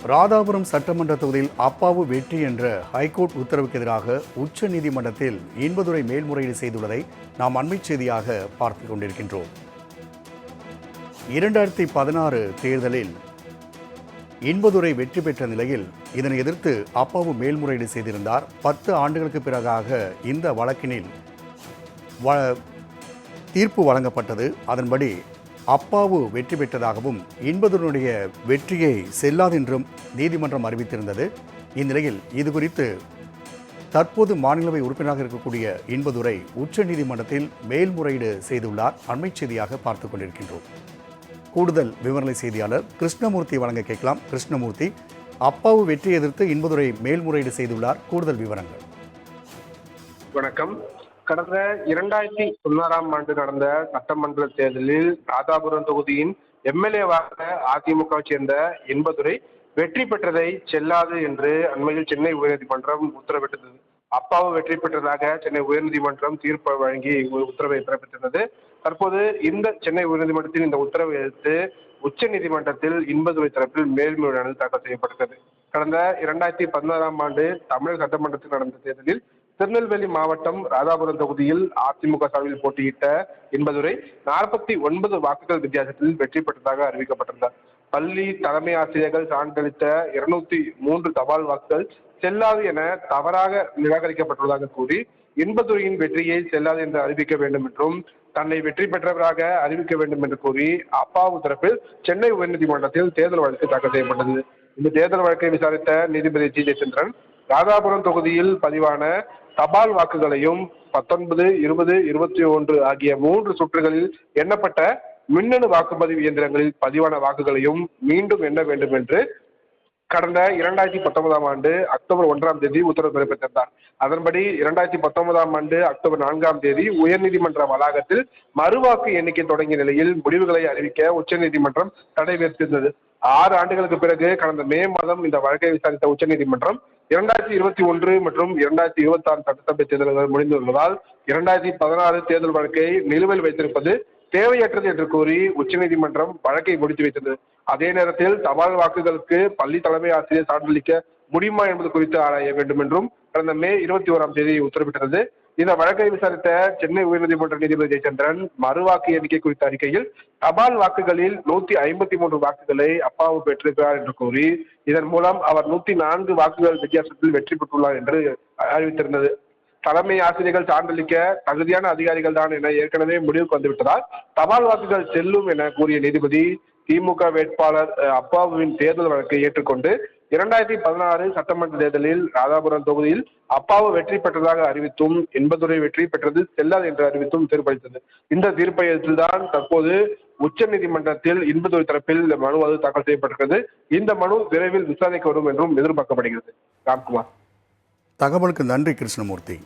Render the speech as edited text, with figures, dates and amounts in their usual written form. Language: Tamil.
ராதாபுரம் சட்டமன்ற தொகுதியில் அப்பாவு வெற்றி என்ற ஹைகோர்ட் உத்தரவுக்கு எதிராக உச்ச நீதிமன்றத்தில் இன்பதுரை மேல்முறையீடு செய்துள்ளதை நாம் அண்மை செய்தியாக பார்த்துக் கொண்டிருக்கின்றோம். 2016 தேர்தலில் இன்பதுரை வெற்றி பெற்ற நிலையில் இதனை எதிர்த்து அப்பாவு மேல்முறையீடு செய்திருந்தார். 10 ஆண்டுகளுக்கு பிறகாக இந்த வழக்கினில் தீர்ப்பு வழங்கப்பட்டது. அதன்படி அப்பாவு வெற்றி பெற்றதாகவும் இன்பதுரையுடைய வெற்றியை செல்லாது என்றும் நீதிமன்றம் அறிவித்திருந்தது. இந்நிலையில் இதுகுறித்து தற்போது மாநிலவை உறுப்பினராக இருக்கக்கூடிய இன்பதுரை உச்ச நீதிமன்றத்தில் மேல்முறையீடு செய்துள்ளார். அண்மை செய்தியாக பார்த்துக் கொண்டிருக்கின்றோம். கூடுதல் விவரங்களை செய்தியாளர் கிருஷ்ணமூர்த்தி வழங்க கேட்கலாம். கிருஷ்ணமூர்த்தி, அப்பாவு வெற்றியை எதிர்த்து இன்பதுரை மேல்முறையீடு செய்துள்ளார். கூடுதல் விவரங்கள். வணக்கம். கடந்த 2016 ஆண்டு நடந்த சட்டமன்ற தேர்தலில் ராதாபுரம் தொகுதியின் எம்எல்ஏவாக அதிமுகவை சேர்ந்த இன்பதுரை வெற்றி பெற்றதை செல்லாது என்று அண்மையில் சென்னை உயர்நீதிமன்றம் உத்தரவிட்டது. அப்பாவு வெற்றி பெற்றதாக சென்னை உயர்நீதிமன்றம் தீர்ப்பு வழங்கி உத்தரவை பிறப்பித்திருந்தது. தற்போது இந்த சென்னை உயர்நீதிமன்றத்தின் இந்த உத்தரவை எதிர்த்து உச்ச நீதிமன்றத்தில் இன்பதுரை தரப்பில் மேல்முறையீடு தாக்கல் செய்யப்பட்டது. கடந்த 2016 ஆண்டு தமிழக சட்டமன்றத்தில் நடந்த தேர்தலில் திருநெல்வேலி மாவட்டம் ராதாபுரம் தொகுதியில் அதிமுக சார்பில் போட்டியிட்ட இன்பதுரை 49 வாக்குகள் வித்தியாசத்தில் வெற்றி பெற்றதாக அறிவிக்கப்பட்டிருந்தார். பள்ளி தலைமை ஆசிரியர்கள் சான்றளித்த 203 தபால் வாக்குகள் செல்லாது என தவறாக நிராகரிக்கப்பட்டுள்ளதாக கூறி இன்பதுரையின் வெற்றியை செல்லாது என்று அறிவிக்க வேண்டும் என்றும் தன்னை வெற்றி பெற்றவராக அறிவிக்க வேண்டும் என்று கூறி அப்பாவு தரப்பில் சென்னை உயர்நீதிமன்றத்தில் தேர்தல் வழக்கு தாக்கல் செய்யப்பட்டது. இந்த தேர்தல் வழக்கை விசாரித்த நீதிபதி ஜி ஜெயச்சந்திரன் ராதாபுரம் தொகுதியில் பதிவான தபால் வாக்குகளையும் 19, 20, 21 ஆகிய 3 சுற்றுகளில் எண்ணப்பட்ட மின்னணு வாக்குப்பதிவு இயந்திரங்களில் பதிவான வாக்குகளையும் மீண்டும் எண்ண வேண்டும் என்று கடந்த 2019 ஆண்டு அக்டோபர் 1ஆம் தேதி உத்தரவு பிறப்பித்திருந்தார். அதன்படி 2019 ஆண்டு அக்டோபர் 4ஆம் தேதி உயர்நீதிமன்ற வளாகத்தில் மறுவாக்கு எண்ணிக்கை தொடங்கிய நிலையில் முடிவுகளை அறிவிக்க உச்சநீதிமன்றம் தடை விதித்திருந்தது. 6 ஆண்டுகளுக்கு பிறகு கடந்த மே மாதம் இந்த வழக்கை விசாரித்த உச்சநீதிமன்றம் 2021 மற்றும் 2026 சட்டசபை தேர்தல்கள் முடிந்து வருவதால் 2016 தேர்தல் வழக்கை நிலுவையில் வைத்திருப்பது தேவையற்றது என்று கூறி உச்சநீதிமன்றம் வழக்கை முடித்து வைத்தது. அதே நேரத்தில் தபால் வாக்குகளுக்கு பள்ளி தலைமை ஆசிரியர் சான்றளிக்க முடியுமா என்பது குறித்து ஆராய வேண்டும் என்றும் கடந்த மே 21ஆம் தேதி உத்தரவிட்டது. இந்த வழக்கை விசாரித்த சென்னை உயர்நீதிமன்ற நீதிபதி ஜெயச்சந்திரன் மறுவாக்கு எண்ணிக்கை குறித்த அறிக்கையில் தபால் வாக்குகளில் 153 வாக்குகளை அப்பாவு பெற்றிருக்கிறார் என்று கூறி இதன் மூலம் அவர் 104 வாக்குகள் வித்தியாசத்தில் வெற்றி பெற்றுள்ளார் என்று அறிவித்திருந்தது. தலைமை ஆசிரியர்கள் சான்றளிக்க தகுதியான அதிகாரிகள் தான் என ஏற்கனவே முடிவுக்கு வந்துவிட்டதால் தபால் வாக்குகள் செல்லும் என கூறிய நீதிபதி திமுக வேட்பாளர் அப்பாவுவின் தேர்தல் வழக்கை ஏற்றுக்கொண்டு 2016 சட்டமன்ற தேர்தலில் ராதாபுரம் தொகுதியில் அப்பாவு வெற்றி பெற்றதாக அறிவித்தும் இன்பதுரை வெற்றி பெற்றது செல்லாது என்று அறிவித்தும் தீர்ப்பளித்தது. இந்த தீர்ப்பை எதிர்த்துதான் தற்போது உச்ச நீதிமன்றத்தில் இன்பதுரை தரப்பில் மனு தாக்கல் செய்யப்பட்டிருக்கிறது. இந்த மனு விரைவில் விசாரணைக்கு வரும் என்றும் எதிர்பார்க்கப்படுகிறது. ராம்குமார், தகவலுக்கு நன்றி கிருஷ்ணமூர்த்தி.